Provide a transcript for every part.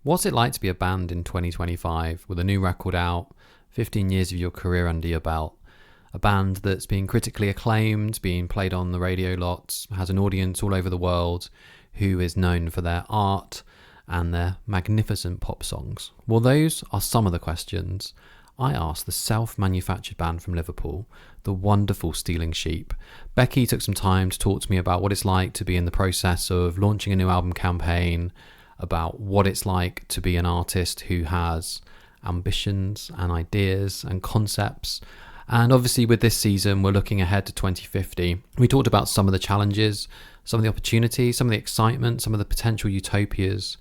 What's it like to be a band in 2025 with a new record out, 15 years of your career under your belt? A band that's been critically acclaimed, being played on the radio lots, has an audience all over the world, who is known for their art and their magnificent pop songs. Well, those are some of the questions I asked the self-manufactured band from Liverpool, the wonderful Stealing Sheep. Becky took some time to talk to me about what it's like to be in the process of launching a new album campaign, about what it's like to be an artist who has ambitions and ideas and concepts. And obviously with this season, we're looking ahead to 2050. We talked about some of the challenges, some of the opportunities, some of the excitement, some of the potential utopias.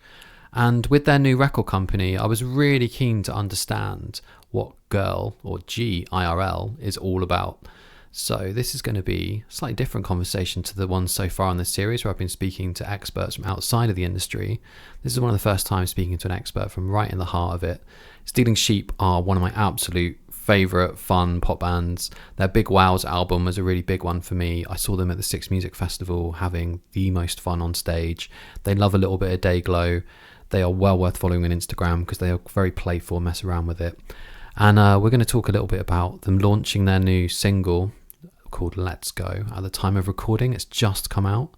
And with their new record company, I was really keen to understand what Girl, or G-IRL, is all about. So this is going to be a slightly different conversation to the ones so far in this series where I've been speaking to experts from outside of the industry. This is one of the first times speaking to an expert from right in the heart of it. Stealing Sheep are one of my absolute favourite fun pop bands. Their Big Wows album was a really big one for me. I saw them at the Six Music Festival having the most fun on stage. They love a little bit of Dayglow. They are well worth following on Instagram because they are very playful, mess around with it. And we're going to talk a little bit about them launching their new single called Let's Go. At the time of recording, it's just come out.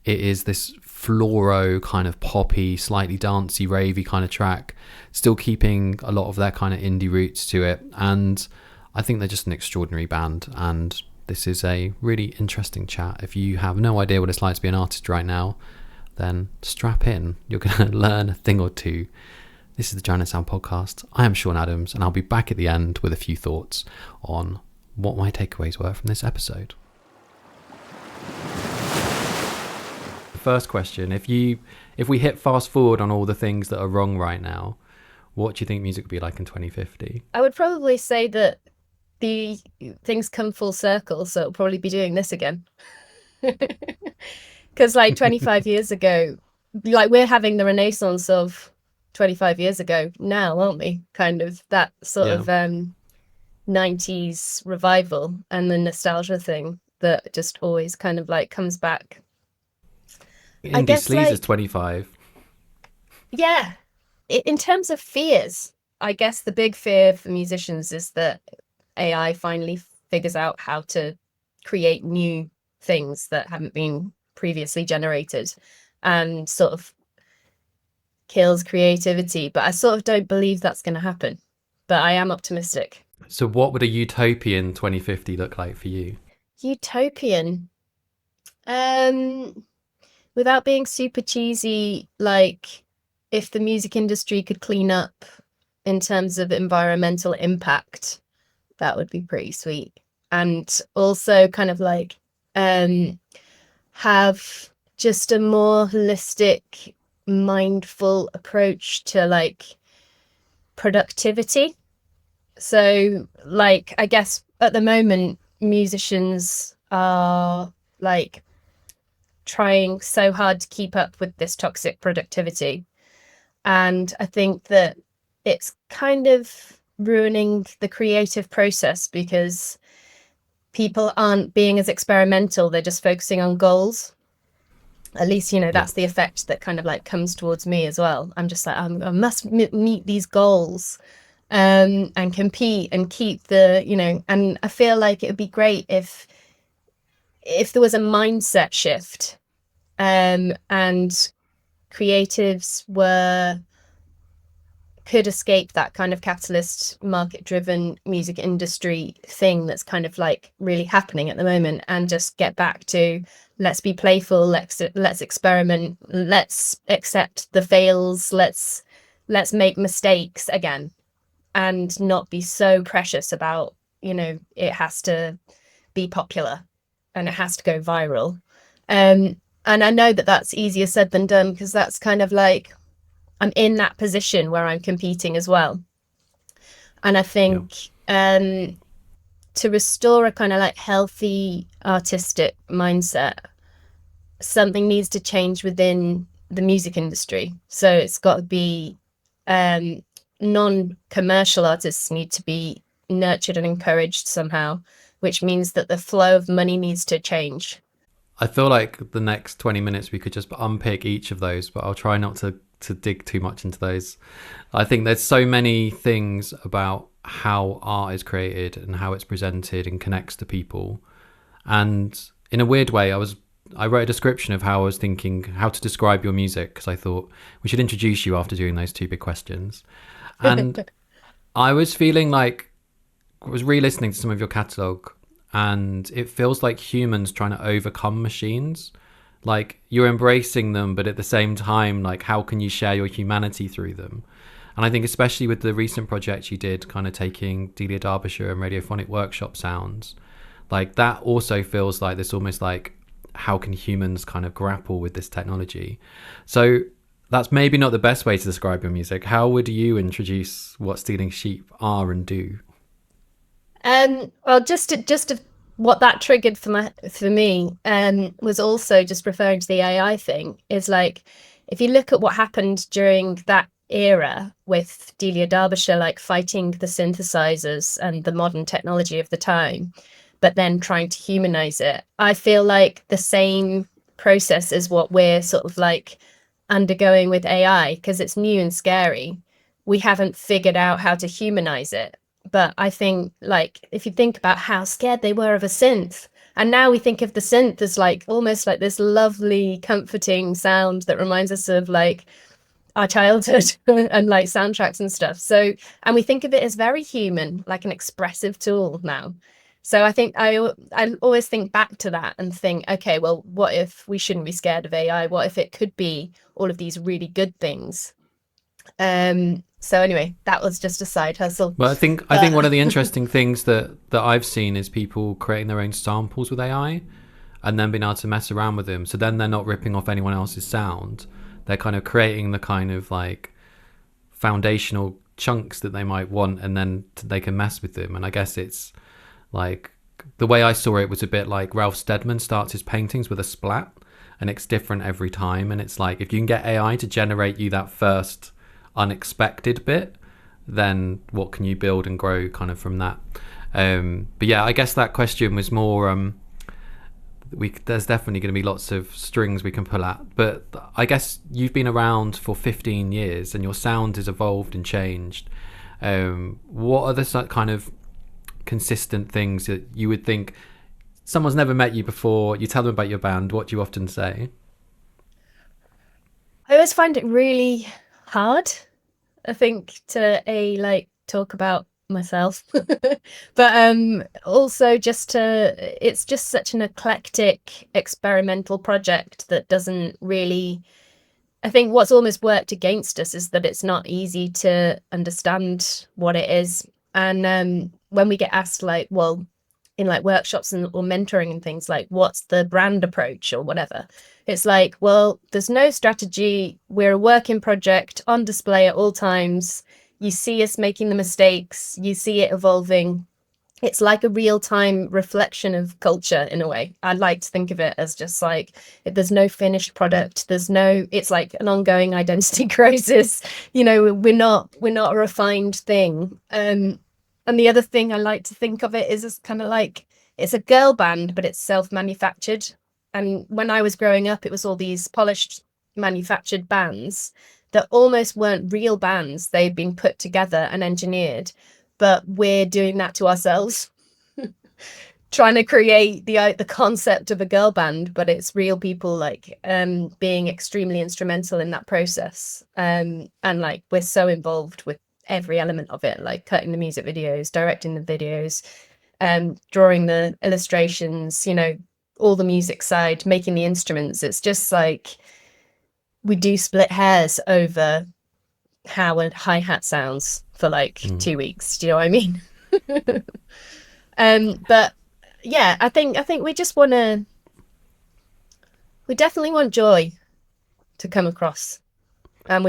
It is this floro kind of poppy, slightly dancey, ravey kind of track, still keeping a lot of their kind of indie roots to it. And I think they're just an extraordinary band. And this is a really interesting chat. If you have no idea what it's like to be an artist right now, then strap in. You're going to learn a thing or two. This is the Giant Sound Podcast. I am Sean Adams, and I'll be back at the end with a few thoughts on what my takeaways were from this episode. The first question, if we hit fast forward on all the things that are wrong right now, what do you think music will be like in 2050? I would probably say that the things come full circle, so it'll probably be doing this again. Because like 25 years ago, like we're having the renaissance of 25 years ago now, aren't we? Kind of that sort of 90s revival and the nostalgia thing that just always kind of like comes back. Indie Sleaze is 25. Yeah. In terms of fears, I guess the big fear for musicians is that AI finally figures out how to create new things that haven't been previously generated and sort of kills creativity. But I sort of don't believe that's going to happen. But I am optimistic. So what would a utopian 2050 look like for you? Utopian? Without being super cheesy, like if the music industry could clean up in terms of environmental impact, that would be pretty sweet. And also kind of like have just a more holistic, mindful approach to like productivity. So like, I guess at the moment, musicians are like trying so hard to keep up with this toxic productivity. And I think that it's kind of ruining the creative process because people aren't being as experimental. They're just focusing on goals. At least, you know, that's the effect that kind of like comes towards me as well. I'm just like, I must meet these goals and compete and keep the, you know, and I feel like it would be great if there was a mindset shift and creatives could escape that kind of capitalist market driven music industry thing that's kind of like really happening at the moment and just get back to let's be playful, let's experiment, let's accept the fails, let's make mistakes again and not be so precious about, you know, it has to be popular and it has to go viral. And I know that that's easier said than done because that's kind of like I'm in that position where I'm competing as well. And I think to restore a kind of like healthy artistic mindset, something needs to change within the music industry. So it's got to be non-commercial artists need to be nurtured and encouraged somehow, which means that the flow of money needs to change. I feel like the next 20 minutes we could just unpick each of those, but I'll try not to to dig too much into those. I think there's so many things about how art is created and how it's presented and connects to people. And in a weird way, I wrote a description of how I was thinking how to describe your music, because I thought we should introduce you after doing those two big questions. And I was feeling like I was re-listening to some of your catalogue, and it feels like humans trying to overcome machines. Like you're embracing them, but at the same time, like how can you share your humanity through them? And I think especially with the recent project you did, kind of taking Delia Derbyshire and radiophonic workshop sounds, like that also feels like this almost like how can humans kind of grapple with this technology? So that's maybe not the best way to describe your music. How would you introduce what Stealing Sheep are and do? Well, what that triggered for me was also just referring to the AI thing. Is like if you look at what happened during that era with Delia Derbyshire, like fighting the synthesizers and the modern technology of the time, but then trying to humanize it. I feel like the same process is what we're sort of like undergoing with AI, because it's new and scary. We haven't figured out how to humanize it. But I think, like, if you think about how scared they were of a synth, and now we think of the synth as like almost like this lovely, comforting sound that reminds us of like our childhood and like soundtracks and stuff. So, and we think of it as very human, like an expressive tool now. So I think I always think back to that and think, okay, well, what if we shouldn't be scared of AI? What if it could be all of these really good things? So anyway, that was just a side hustle. Well, I think one of the interesting things that I've seen is people creating their own samples with AI and then being able to mess around with them. So then they're not ripping off anyone else's sound. They're kind of creating the kind of like foundational chunks that they might want, and then they can mess with them. And I guess it's like the way I saw it was a bit like Ralph Steadman starts his paintings with a splat, and it's different every time. And it's like if you can get AI to generate you that first unexpected bit, then what can you build and grow kind of from that? But yeah, I guess that question was more there's definitely going to be lots of strings we can pull at, but I guess you've been around for 15 years and your sound has evolved and changed. What are the kind of consistent things that you would think someone's never met you before, you tell them about your band, what do you often say? I always find it really hard, I think, to talk about myself but also it's just such an eclectic experimental project that doesn't really, I think what's almost worked against us is that it's not easy to understand what it is. And when we get asked like, well, in like workshops or mentoring and things, like what's the brand approach or whatever, it's like, well, there's no strategy, we're a working project on display at all times. You see us making the mistakes, you see it evolving. It's like a real-time reflection of culture in a way. I like to think of it as just like there's no finished product. It's like an ongoing identity crisis. You know, we're not a refined thing. And the other thing I like to think of it is as kind of like it's a girl band, but it's self-manufactured. And when I was growing up, it was all these polished manufactured bands that almost weren't real bands. They'd been put together and engineered, but we're doing that to ourselves, trying to create the concept of a girl band, but it's real people like being extremely instrumental in that process. And like we're so involved with every element of it, like cutting the music videos, directing the videos, drawing the illustrations, you know, all the music side, making the instruments. It's just like we do split hairs over how a hi-hat sounds for like 2 weeks. Do you know what I mean? But yeah, I think we definitely want joy to come across, and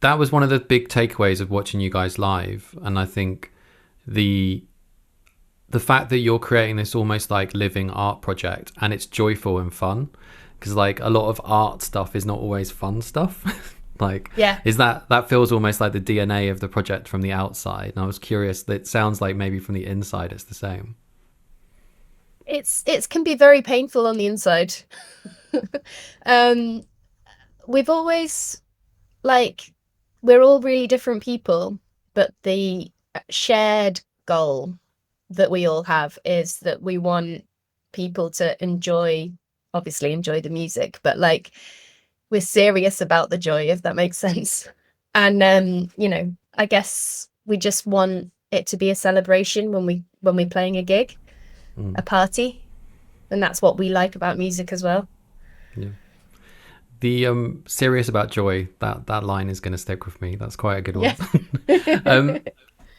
that was one of the big takeaways of watching you guys live. And I think the fact that you're creating this almost like living art project, and it's joyful and fun, because like a lot of art stuff is not always fun stuff. Like, yeah, is that feels almost like the DNA of the project from the outside. And I was curious, that sounds like maybe from the inside it's the same. It can be very painful on the inside. we've always, like, we're all really different people, but the shared goal that we all have is that we want people to obviously enjoy the music, but like we're serious about the joy, if that makes sense. And I guess we just want it to be a celebration when we're playing a gig, a party, and that's what we like about music as well. Yeah. The serious about joy, that line is going to stick with me. That's quite a good one. Yeah.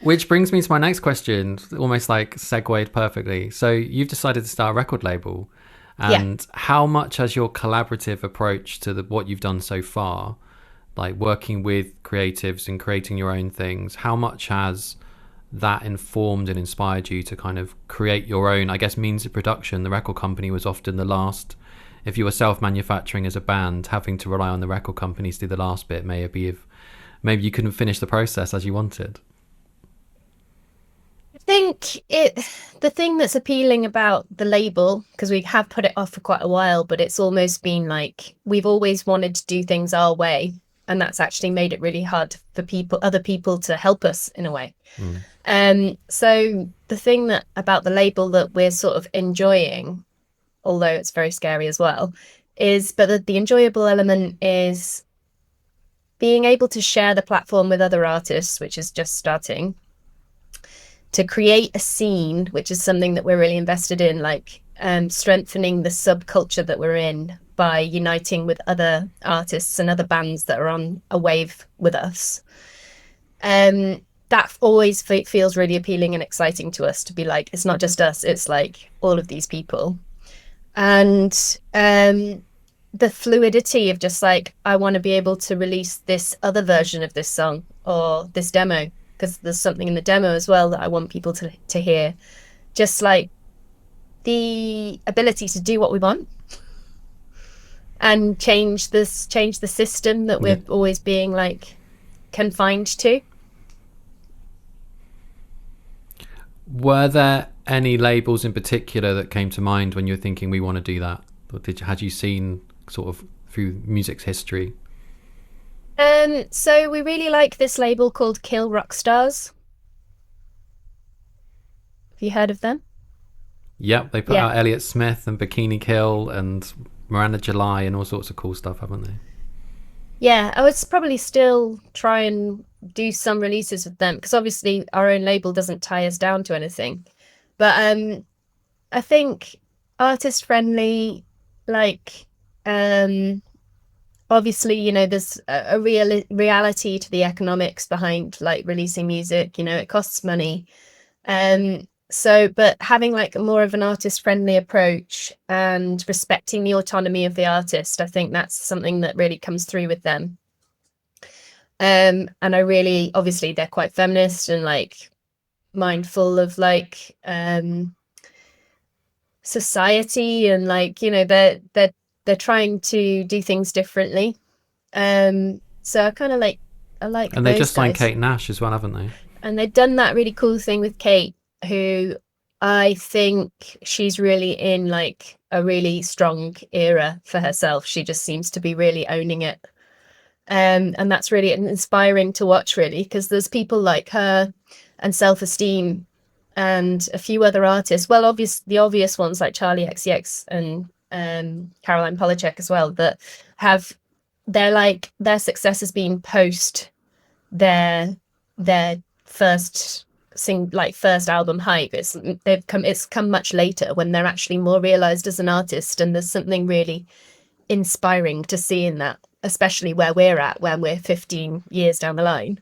Which brings me to my next question, almost like segued perfectly. So you've decided to start a record label, and how much has your collaborative approach to what you've done so far, like working with creatives and creating your own things, how much has that informed and inspired you to kind of create your own, I guess, means of production? The record company was often the last. If you were self-manufacturing as a band, having to rely on the record companies to do the last bit, maybe you couldn't finish the process as you wanted. I think the thing that's appealing about the label, because we have put it off for quite a while, but it's almost been like we've always wanted to do things our way, and that's actually made it really hard for other people to help us in a way. So the thing about the label that we're sort of enjoying, although it's very scary as well, but the enjoyable element is being able to share the platform with other artists, which is just starting, to create a scene, which is something that we're really invested in, like strengthening the subculture that we're in by uniting with other artists and other bands that are on a wave with us. That always feels really appealing and exciting to us, to be like, it's not just us, it's like all of these people. And the fluidity of just like, I want to be able to release this other version of this song or this demo, because there's something in the demo as well that I want people to hear. Just like the ability to do what we want and change the system that we're always being like confined to. Were there any labels in particular that came to mind when you were thinking we want to do that? Or had you seen sort of through music's history? So we really like this label called Kill Rock Stars. Have you heard of them? Yep, they put out Elliott Smith and Bikini Kill and Miranda July and all sorts of cool stuff, haven't they? Yeah, I would probably still try and do some releases with them, because obviously our own label doesn't tie us down to anything. But I think artist friendly, like obviously, there's a reality to the economics behind like releasing music. It costs money. But having like more of an artist friendly approach and respecting the autonomy of the artist, I think that's something that really comes through with them. And I really, obviously they're quite feminist and like mindful of like society, and like they're trying to do things differently. So I kind of like and they just signed Kate Nash as well, haven't they? And they've done that really cool thing with Kate, who I think she's really in like a really strong era for herself. She just seems to be really owning it. And that's really inspiring to watch, really, because there's people like her and Self-Esteem and a few other artists. Well, the obvious ones like Charlie XCX and Caroline Polachek as well, that have their success has been post their first album hype. It's come much later, when they're actually more realized as an artist, and there's something really inspiring to see in that, especially where we're at when we're 15 years down the line.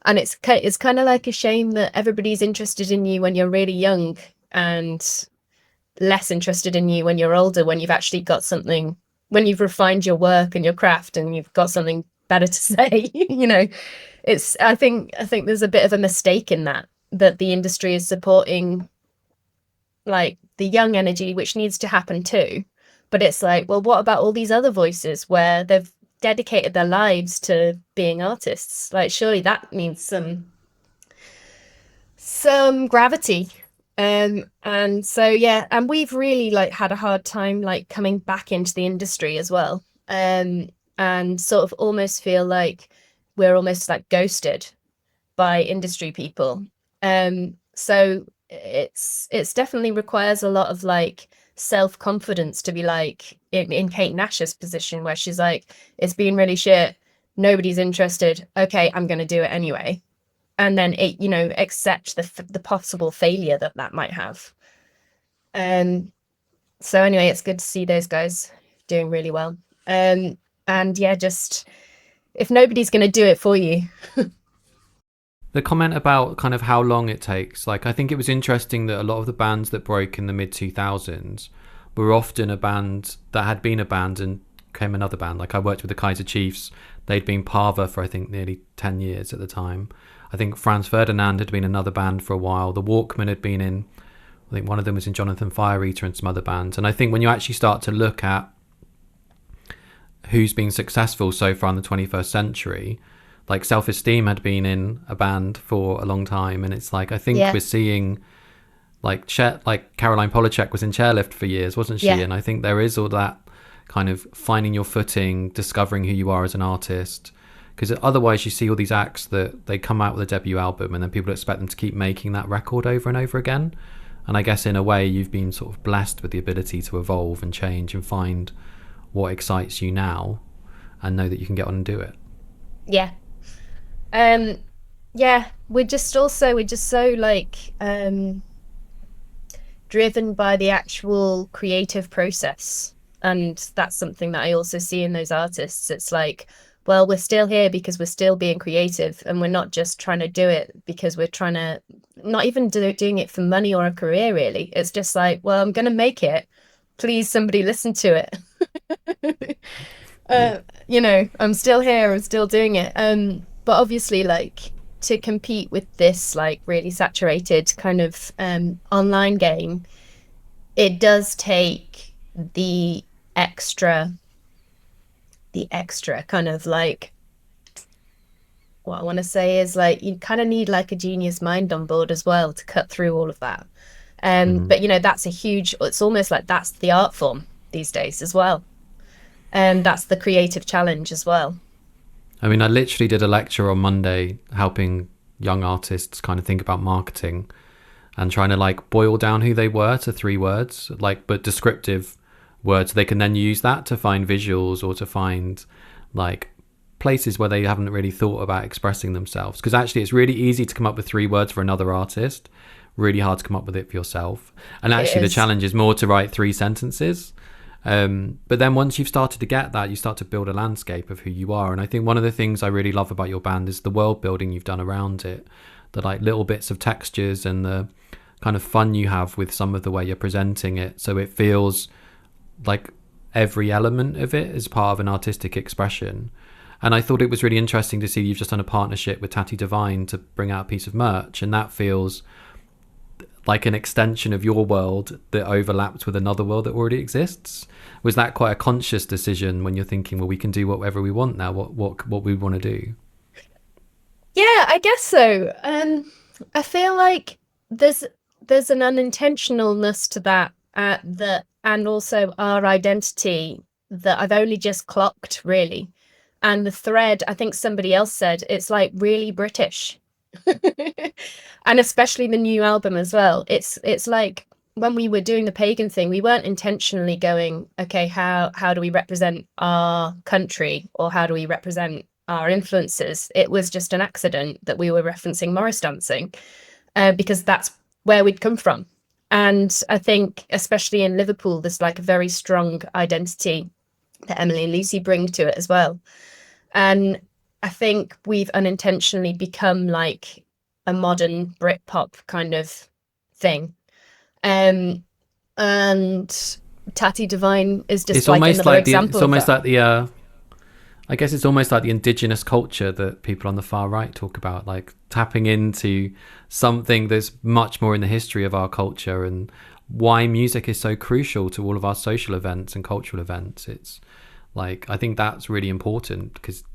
And it's kind of like a shame that everybody's interested in you when you're really young and less interested in you when you're older, when you've actually got something, when you've refined your work and your craft and you've got something better to say. I think there's a bit of a mistake in that the industry is supporting like the young energy, which needs to happen too. But it's like, well, what about all these other voices where they've dedicated their lives to being artists? Like, surely that needs some gravity. And so, and we've really like had a hard time like coming back into the industry as well. and sort of almost feel like we're almost like ghosted by industry people. So it's definitely requires a lot of like self-confidence to be like in Kate Nash's position, where she's like, it's been really shit, nobody's interested, okay, I'm going to do it anyway, and then it, you know, accept the possible failure that might have. So anyway, it's good to see those guys doing really well. And yeah, just if nobody's going to do it for you. The comment about kind of how long it takes, like, I think it was interesting that a lot of the bands that broke in the mid 2000s were often a band that had been a band and became another band. Like, I worked with the Kaiser Chiefs. They'd been Parva for I think nearly 10 years at the time. I think Franz Ferdinand had been another band for a while. The Walkmen had been in, I think one of them was in Jonathan Fire Eater and some other bands. And I think when you actually start to look at who's been successful so far in the 21st century, like Self-Esteem had been in a band for a long time, and it's like, I think we're seeing like Caroline Polachek was in Chairlift for years, wasn't she? And I think there is all that kind of finding your footing, discovering who you are as an artist, because otherwise you see all these acts that they come out with a debut album and then people expect them to keep making that record over and over again. And I guess in a way you've been sort of blessed with the ability to evolve and change and find what excites you now and know that you can get on and do it. We're just so like driven by the actual creative process, and that's something that I also see in those artists. It's like, well, we're still here because we're still being creative, and we're not just trying to do it because we're trying to, not even doing it for money or a career really. It's just like, well, I'm gonna make it, please somebody listen to it. You know, I'm still here, I'm still doing it. But obviously, like, to compete with this like really saturated kind of online game, it does take the extra kind of like, what I want to say is like, you kind of need like a genius mind on board as well to cut through all of that. But you know, it's almost like that's the art form these days as well, and that's the creative challenge as well. I mean, I literally did a lecture on Monday helping young artists kind of think about marketing and trying to like boil down who they were to 3 words, like, but descriptive words. They can then use that to find visuals or to find like places where they haven't really thought about expressing themselves. Because actually it's really easy to come up with 3 words for another artist, really hard to come up with it for yourself. And actually the challenge is more to write 3 sentences. But then once you've started to get that, you start to build a landscape of who you are. And I think one of the things I really love about your band is the world building you've done around it, the like little bits of textures and the kind of fun you have with some of the way you're presenting it. So it feels like every element of it is part of an artistic expression. And I thought it was really interesting to see you've just done a partnership with Tatty Divine to bring out a piece of merch. And that feels like an extension of your world that overlaps with another world that already exists. Was that quite a conscious decision when you're thinking, well, we can do whatever we want now, what we want to do? Yeah, I guess so. I feel like there's an unintentionalness to that, and also our identity that I've only just clocked really. And the thread, I think somebody else said, it's like really British. And especially the new album as well. It's like when we were doing the pagan thing, we weren't intentionally going, okay, how do we represent our country, or how do we represent our influences? It was just an accident that we were referencing Morris dancing, because that's where we'd come from. And I think especially in Liverpool, there's like a very strong identity that Emily and Lucy bring to it as well. And I think we've unintentionally become like a modern Britpop kind of thing. And Tatty Divine is just it's like almost another like example. It's almost like the I guess it's almost like the indigenous culture that people on the far right talk about, like tapping into something that's much more in the history of our culture and why music is so crucial to all of our social events and cultural events. It's like, I think that's really important because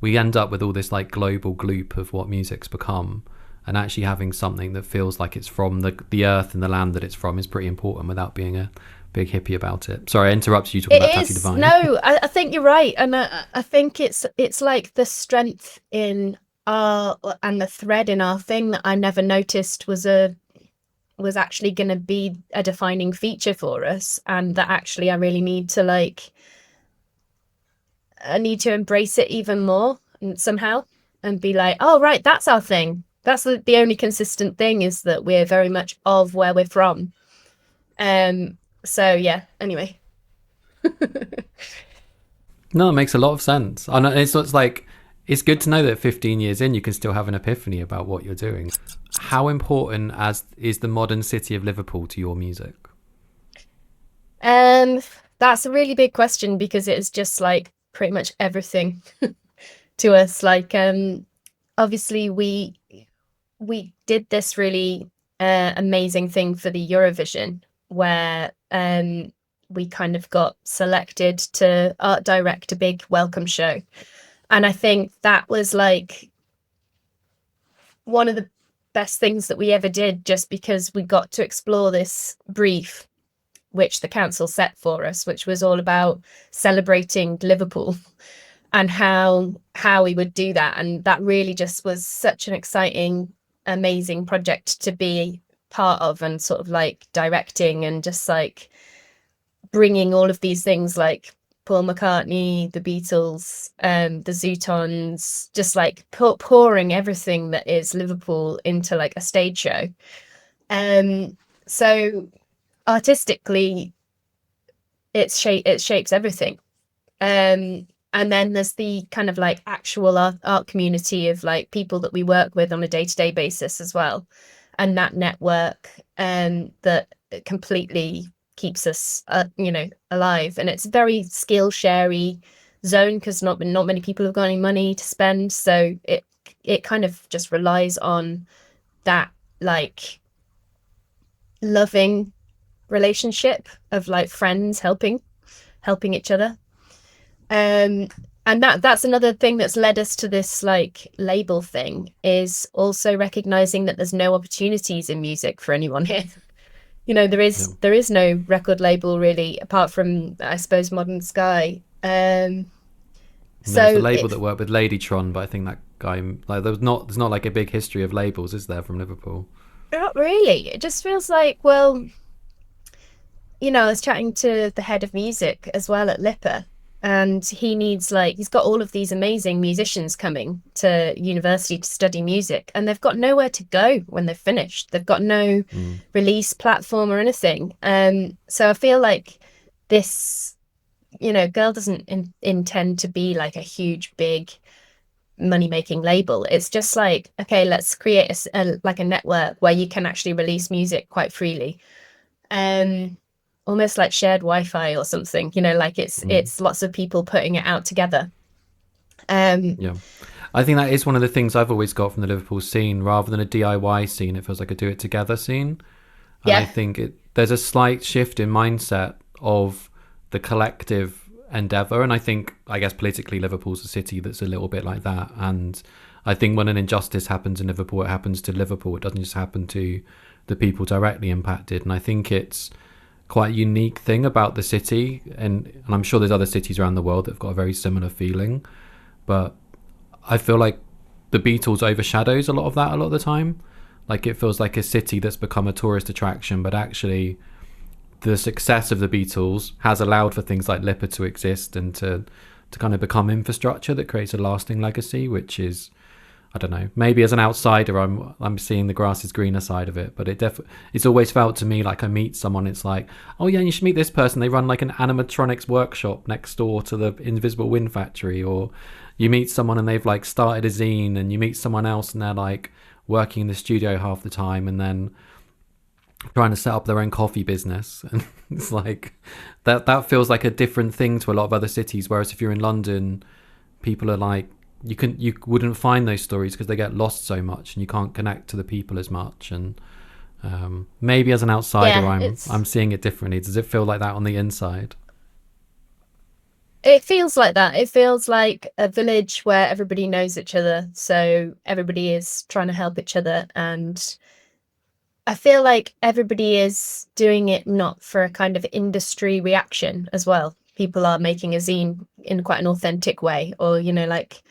we end up with all this like global gloop of what music's become, and actually having something that feels like it's from the earth and the land that it's from is pretty important without being a big hippie about it. Sorry, I interrupted you talking It about Tatty is. Divine. No, I think you're right. And I think it's like the strength in our, and the thread in our thing that I never noticed was actually going to be a defining feature for us, and that actually I really need to embrace it even more and somehow, and be like, oh right, that's our thing. That's the only consistent thing, is that we're very much of where we're from. So yeah, anyway. No, it makes a lot of sense. And it's like, it's good to know that 15 years in, you can still have an epiphany about what you're doing. How important is the modern city of Liverpool to your music? That's a really big question, because it's just like pretty much everything to us. Like, obviously we did this really amazing thing for the Eurovision, where we kind of got selected to art direct a big welcome show. And I think that was like one of the best things that we ever did, just because we got to explore this brief which the council set for us, which was all about celebrating Liverpool and how we would do that. And that really just was such an exciting, amazing project to be part of, and sort of like directing, and just like bringing all of these things like Paul McCartney, the Beatles, the Zootons, just like pouring everything that is Liverpool into like a stage show. So artistically, it shapes everything. And then there's the kind of like actual art community of like people that we work with on a day-to-day basis as well, and that network that completely keeps us alive. And it's a very Skillshare-y zone, because not many people have got any money to spend, so it kind of just relies on that like loving relationship of like friends helping each other. And that's another thing that's led us to this like label thing, is also recognizing that there's no opportunities in music for anyone here. There is no record label really, apart from, I suppose, Modern Sky. So there's a label that worked with Ladytron, but I think that guy, like, there's not like a big history of labels, is there, from Liverpool? Not really. It just feels like, well, I was chatting to the head of music as well at Lipper, and he's got all of these amazing musicians coming to university to study music, and they've got nowhere to go when they've finished. They've got no release platform or anything. So I feel like this, Girl doesn't intend to be like a huge, big money-making label. It's just like, okay, let's create a network where you can actually release music quite freely. Almost like shared Wi-Fi or something, like it's lots of people putting it out together. Yeah, I think that is one of the things I've always got from the Liverpool scene. Rather than a DIY scene, it feels like a do it together scene. And I think there's a slight shift in mindset of the collective endeavor. And I guess politically, Liverpool's a city that's a little bit like that. And I think when an injustice happens in Liverpool, it happens to Liverpool. It doesn't just happen to the people directly impacted. And I think it's quite a unique thing about the city, and I'm sure there's other cities around the world that have got a very similar feeling, but I feel like the Beatles overshadows a lot of the time. Like, it feels like a city that's become a tourist attraction, but actually the success of the Beatles has allowed for things like Lipper to exist and to kind of become infrastructure that creates a lasting legacy, which is, I don't know, maybe as an outsider I'm seeing the grass is greener side of it, but it's always felt to me like I meet someone, it's like, oh yeah, you should meet this person, they run like an animatronics workshop next door to the Invisible Wind Factory. Or you meet someone and they've like started a zine, and you meet someone else and they're like working in the studio half the time and then trying to set up their own coffee business. And it's like that feels like a different thing to a lot of other cities, whereas if you're in London, people are like, you wouldn't find those stories because they get lost so much and you can't connect to the people as much. And maybe as an outsider, I'm seeing it differently. Does it feel like that on the inside? It feels like that. It feels like a village where everybody knows each other, so everybody is trying to help each other. And I feel like everybody is doing it not for a kind of industry reaction as well. People are making a zine in quite an authentic way, or, you know, like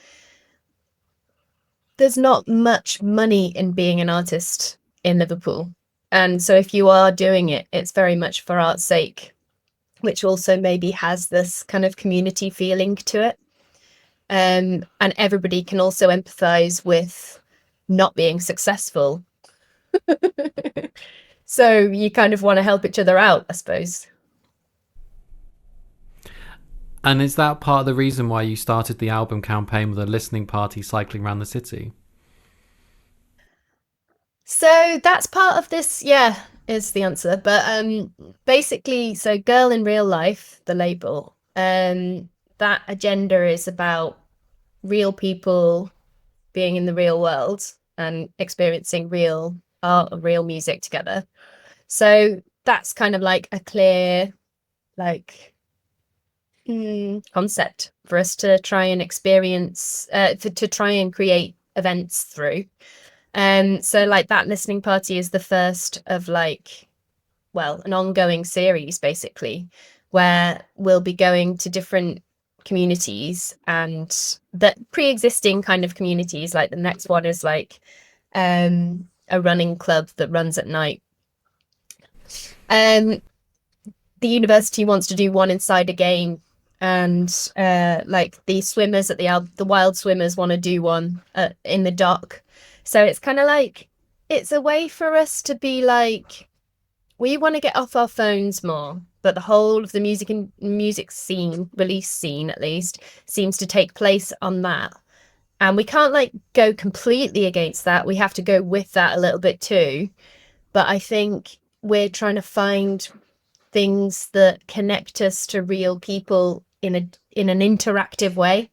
there's not much money in being an artist in Liverpool. And so if you are doing it, it's very much for art's sake, which also maybe has this kind of community feeling to it. And everybody can also empathize with not being successful. So you kind of want to help each other out, I suppose. And is that part of the reason why you started the album campaign with a listening party cycling around the city? So that's part of this, yeah, is the answer. But basically, so Girl in Real Life, the label, that agenda is about real people being in the real world and experiencing real art or real music together. So that's kind of like a clear, like, concept for us to try and experience, to try and create events through. So like that listening party is the first of like, well, an ongoing series basically, where we'll be going to different communities and that pre-existing kind of communities. Like the next one is like a running club that runs at night. The university wants to do one inside a game, and like the swimmers at the wild swimmers want to do one in the dock. So it's kind of like, it's a way for us to be like, we want to get off our phones more, but the whole of the music scene, release scene at least, seems to take place on that. And we can't like go completely against that. We have to go with that a little bit too. But I think we're trying to find things that connect us to real people in an interactive way.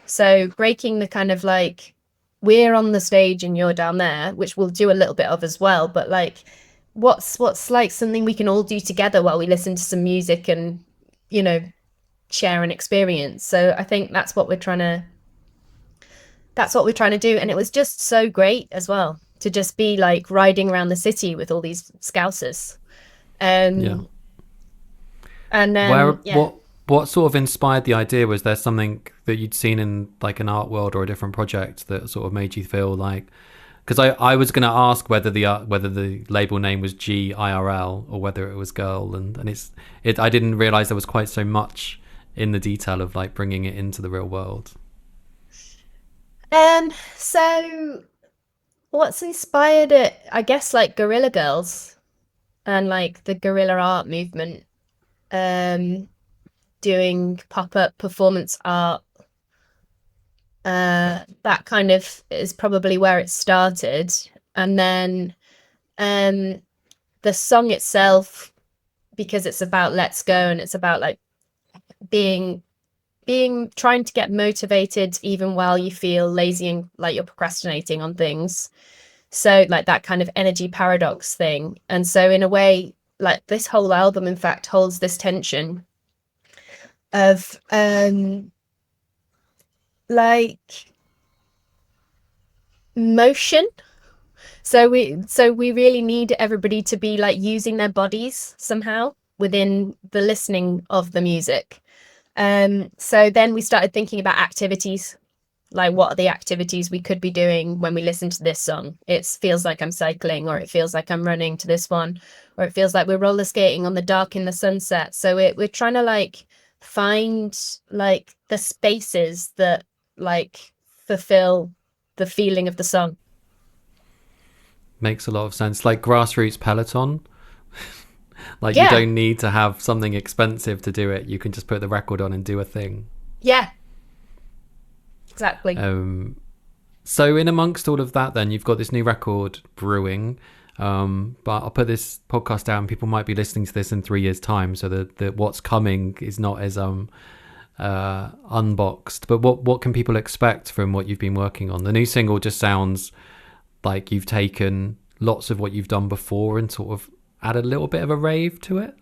So breaking the kind of like, we're on the stage and you're down there, which we'll do a little bit of as well, but like what's like something we can all do together while we listen to some music and, you know, share an experience. So I think that's what we're trying to do. And it was just so great as well to just be like riding around the city with all these Scousers. Yeah. And then what sort of inspired the idea? Was there something that you'd seen in like an art world or a different project that sort of made you feel like, because I was going to ask whether the label name was G-IRL or whether it was Girl, and I didn't realize there was quite so much in the detail of like bringing it into the real world. So what's inspired it? I guess like Guerrilla Girls and like the guerrilla art movement, doing pop-up performance art. That kind of is probably where it started. And then the song itself, because it's about let's go and it's about like trying to get motivated even while you feel lazy and like you're procrastinating on things. So like that kind of energy paradox thing. And so in a way, like this whole album in fact holds this tension of like motion. So we really need everybody to be like using their bodies somehow within the listening of the music. So then we started thinking about activities, like what are the activities we could be doing when we listen to this song. It feels like I'm cycling, or it feels like I'm running to this one, or it feels like we're roller skating on the dark in the sunset. So we're trying to like find like the spaces that like fulfill the feeling of the song. Makes a lot of sense. Like Grassroots Peloton. Like you don't need to have something expensive to do it. You can just put the record on and do a thing. Yeah, exactly. So in amongst all of that, then you've got this new record brewing. But I'll put this podcast out and people might be listening to this in 3 years' time, so that what's coming is not as unboxed. But what can people expect from what you've been working on? The new single just sounds like you've taken lots of what you've done before and sort of added a little bit of a rave to it.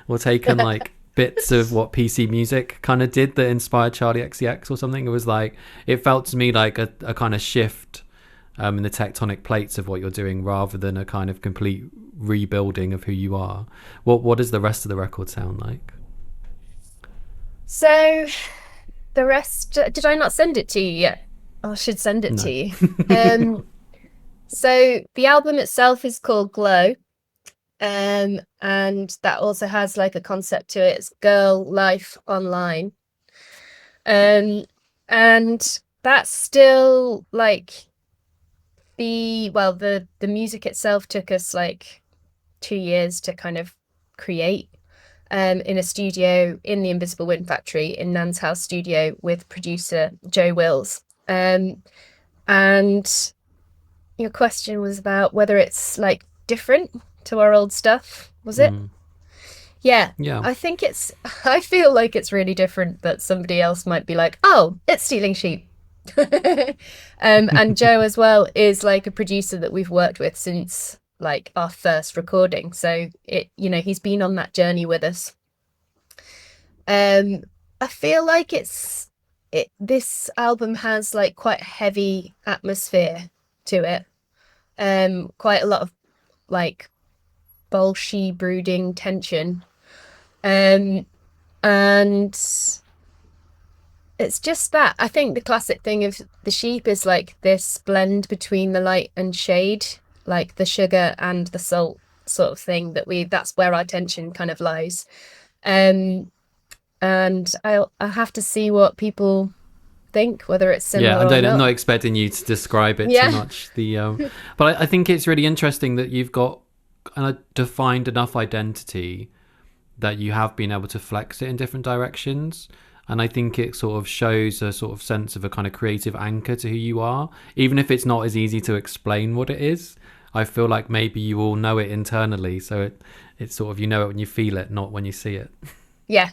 Or taken like bits of what PC Music kind of did that inspired Charlie XCX or something. It was like, it felt to me like a kind of shift and the tectonic plates of what you're doing, rather than a kind of complete rebuilding of who you are. What does the rest of the record sound like? So the rest, did I not send it to you yet? I should send it to you. So the album itself is called Glow. And that also has like a concept to it. It's girl life online. And that's still like the music itself took us like 2 years to kind of create, in a studio in the Invisible Wind Factory in Nan's house studio with producer Joe Wills. And your question was about whether it's like different to our old stuff, was it? Yeah. I feel like it's really different, that somebody else might be like, oh, it's Stealing Sheep. And Joe as well is like a producer that we've worked with since like our first recording, so he's been on that journey with us. I feel like this album has like quite heavy atmosphere to it, quite a lot of like bolshy brooding tension, and it's just that I think the classic thing of the Sheep is like this blend between the light and shade, like the sugar and the salt sort of thing, that's where our tension kind of lies. And I'll have to see what people think, whether it's similar or not. I'm not expecting you to describe it too much. But I think it's really interesting that you've got defined enough identity that you have been able to flex it in different directions. And I think it sort of shows a sort of sense of a kind of creative anchor to who you are, even if it's not as easy to explain what it is. I feel like maybe you all know it internally, so it's sort of, you know it when you feel it, not when you see it. Yeah.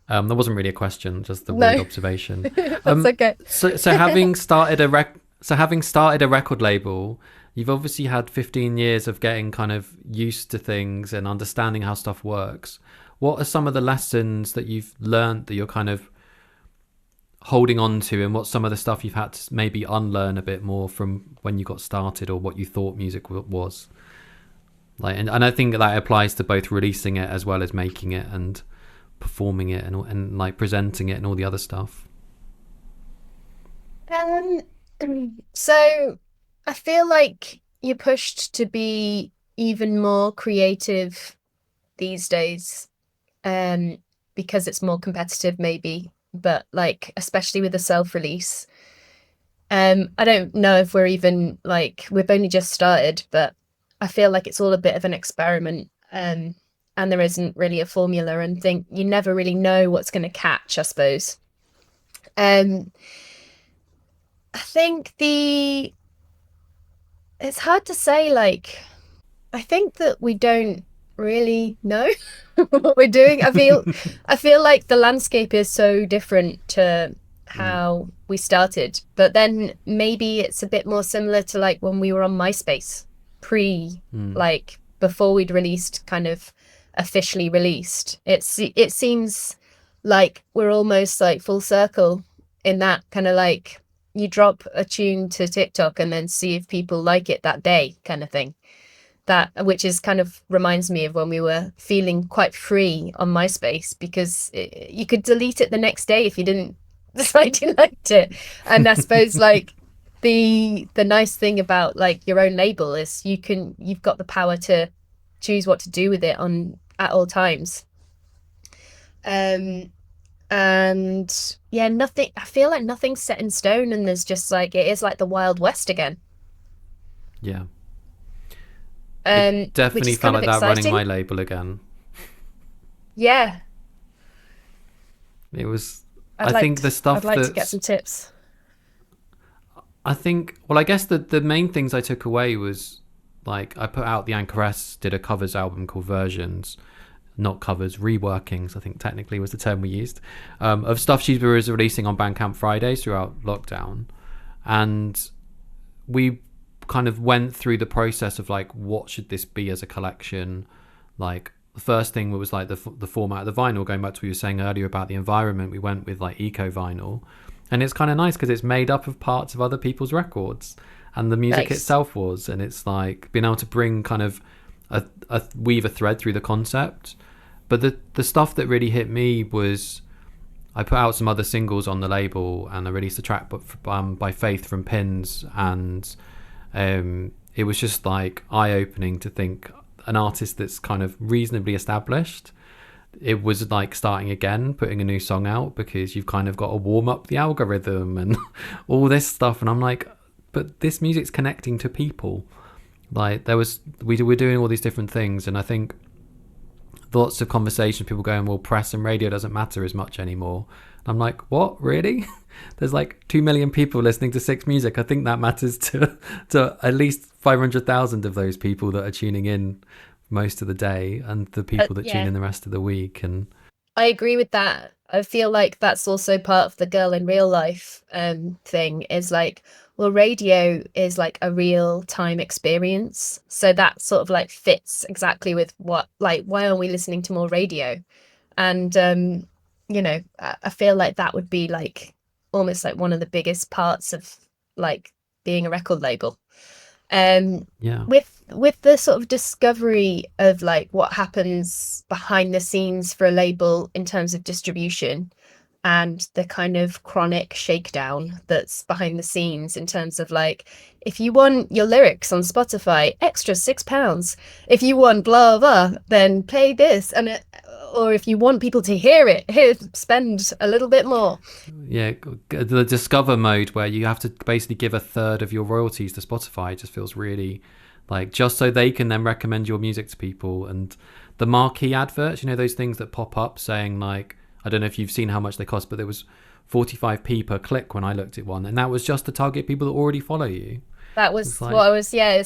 That wasn't really a question, just the weird observation. That's okay. So having started a record label, you've obviously had 15 years of getting kind of used to things and understanding how stuff works. What are some of the lessons that you've learned that you're kind of holding on to, and what's some of the stuff you've had to maybe unlearn a bit more from when you got started, or what you thought music was? Like, and I think that applies to both releasing it as well as making it and performing it and like presenting it and all the other stuff. So I feel like you're pushed to be even more creative these days, because it's more competitive maybe, but like especially with the self-release, I don't know if we're even like, we've only just started, but I feel like it's all a bit of an experiment, and there isn't really a formula, and you never really know what's going to catch, I suppose. I think it's hard to say, like, I think that we don't really know what we're doing. I feel like the landscape is so different to how we started, but then maybe it's a bit more similar to like when we were on MySpace like before we'd released, kind of officially released. It seems like we're almost like full circle in that kind of like, you drop a tune to TikTok and then see if people like it that day kind of thing. Which is kind of reminds me of when we were feeling quite free on MySpace, because you could delete it the next day if you didn't decide you liked it. And I suppose like the nice thing about like your own label is you've got the power to choose what to do with it at all times. And yeah, I feel like nothing's set in stone, and there's just like, it is like the Wild West again. Yeah. It definitely felt like that running my label again. Yeah. It was, I'd like to get some tips. I think, well, I guess the main things I took away was like, I put out the Anchoress did a covers album called Versions, not covers, reworkings, I think technically was the term we used, of stuff she was releasing on Bandcamp Fridays throughout lockdown. And we kind of went through the process of like, what should this be as a collection? Like, the first thing was like the format of the vinyl, going back to what you were saying earlier about the environment. We went with like eco vinyl, And it's kind of nice because it's made up of parts of other people's records, and the music Nice. itself was, and it's like being able to bring kind of weave a thread through the concept. But the stuff that really hit me was I put out some other singles on the label, and I released a track by Faith from Pins, and it was just like eye-opening to think an artist that's kind of reasonably established, it was like starting again, putting a new song out, because you've kind of got to warm up the algorithm and all this stuff. And I'm like, but this music's connecting to people. Like we were doing all these different things, and I think lots of conversations, people going, well, press and radio doesn't matter as much anymore. I'm like, what, really? There's like 2 million people listening to Six Music. I think that matters to at least 500,000 of those people that are tuning in most of the day, and the people that tune in the rest of the week. And I agree with that. I feel like that's also part of the girl in real life thing, is like, well, radio is like a real time experience. So that sort of like fits exactly with what, like, why aren't we listening to more radio? And, I feel like that would be like almost like one of the biggest parts of like being a record label. With the sort of discovery of like what happens behind the scenes for a label in terms of distribution, and the kind of chronic shakedown that's behind the scenes in terms of like, if you want your lyrics on Spotify, extra £6. If you want blah blah, then pay this, and or if you want people to hear it, here, spend a little bit more. Yeah, the discover mode where you have to basically give a third of your royalties to Spotify just feels really like, just so they can then recommend your music to people. And the marquee adverts, those things that pop up saying like, I don't know if you've seen how much they cost, but there was 45p per click when I looked at one, and that was just to target people that already follow you. That was like, what I was, I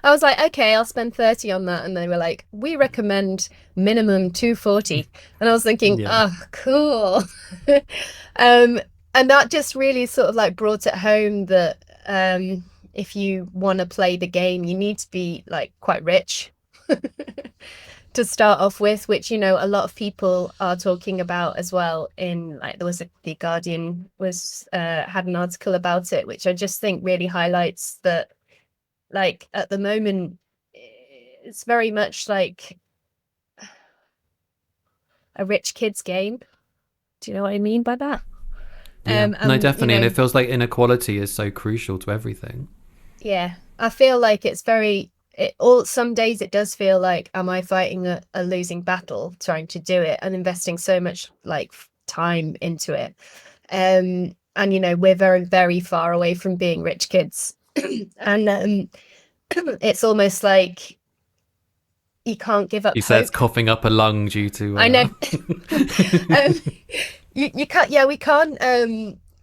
was like, okay, I'll spend 30 on that. And they were like, we recommend minimum 240. And I was thinking, oh, cool. And that just really sort of like brought it home that if you want to play the game, you need to be like quite rich to start off with, which, a lot of people are talking about as well. In like, there was The Guardian had an article about it, which I just think really highlights that, like, at the moment, it's very much like a rich kid's game. Do you know what I mean by that? Yeah, no, definitely. And it feels like inequality is so crucial to everything. Yeah, I feel like it's some days it does feel like, am I fighting a losing battle trying to do it and investing so much like time into it? And we're very, very far away from being rich kids. And it's almost like you can't give up. He says, coughing up a lung due to I know. You can't,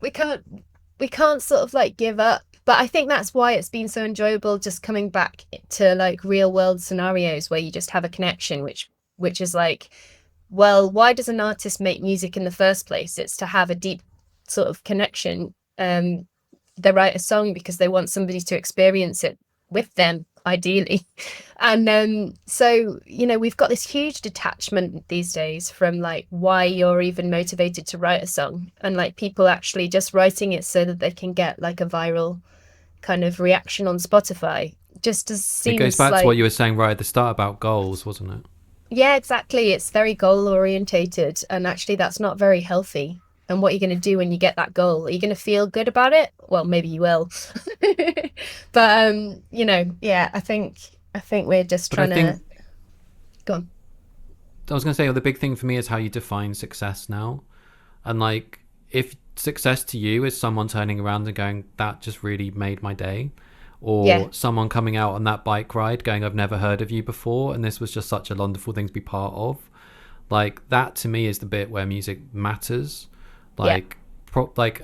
we can't sort of like give up. But I think that's why it's been so enjoyable just coming back to like real world scenarios where you just have a connection, which is like, well, why does an artist make music in the first place? It's to have a deep sort of connection. They write a song because they want somebody to experience it with them, ideally. And so, we've got this huge detachment these days from like why you're even motivated to write a song, and like people actually just writing it so that they can get like a viral kind of reaction on Spotify. Just as seems, it goes back like, to what you were saying right at the start about goals, wasn't it? Yeah, exactly. It's very goal orientated, and actually that's not very healthy. And what you're going to do when you get that goal, are you going to feel good about it? Well, maybe you will. But I think we're just trying to go on. I was going to say, the big thing for me is how you define success now. And like, if success to you is someone turning around and going, that just really made my day, or someone coming out on that bike ride going, I've never heard of you before, and this was just such a wonderful thing to be part of, like, that to me is the bit where music matters. Like,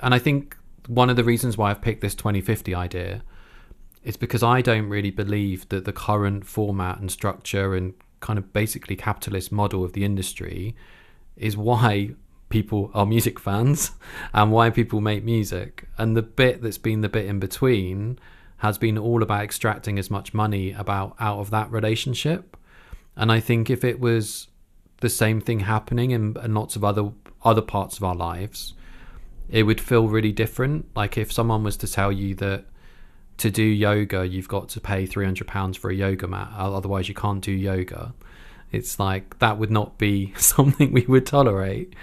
and I think one of the reasons why I've picked this 2050 idea is because I don't really believe that the current format and structure and kind of basically capitalist model of the industry is why people are music fans and why people make music. And the bit that's been the bit in between has been all about extracting as much money out of that relationship. And I think if it was the same thing happening in lots of other parts of our lives, it would feel really different. Like if someone was to tell you that to do yoga you've got to pay £300 for a yoga mat, otherwise you can't do yoga, it's like that would not be something we would tolerate,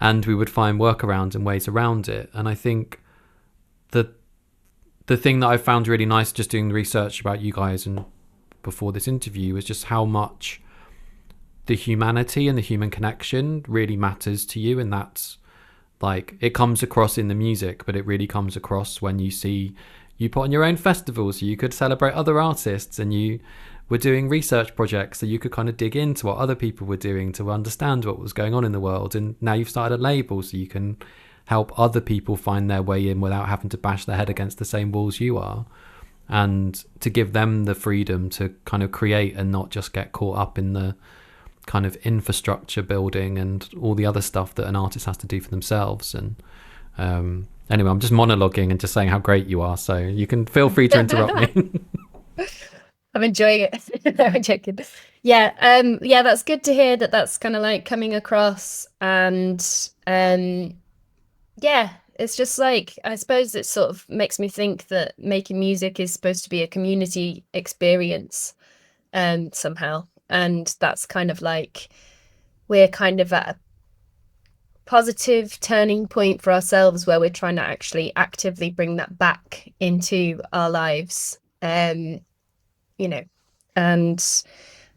and we would find workarounds and ways around it. And I think that the thing that I found really nice just doing the research about you guys and before this interview was just how much the humanity and the human connection really matters to you. And that's like, it comes across in the music, but it really comes across when you see you put on your own festival so you could celebrate other artists, and you were doing research projects so you could kind of dig into what other people were doing to understand what was going on in the world. And now you've started a label so you can help other people find their way in without having to bash their head against the same walls you are, and to give them the freedom to kind of create and not just get caught up in the kind of infrastructure building and all the other stuff that an artist has to do for themselves. And anyway, I'm just monologuing and just saying how great you are, so you can feel free to interrupt me. I'm enjoying it. No, I'm joking. Yeah, yeah, that's good to hear that that's kind of like coming across. And yeah, it's just like, I suppose it sort of makes me think that making music is supposed to be a community experience somehow. And that's kind of like, we're kind of at a positive turning point for ourselves where we're trying to actually actively bring that back into our lives. You know, and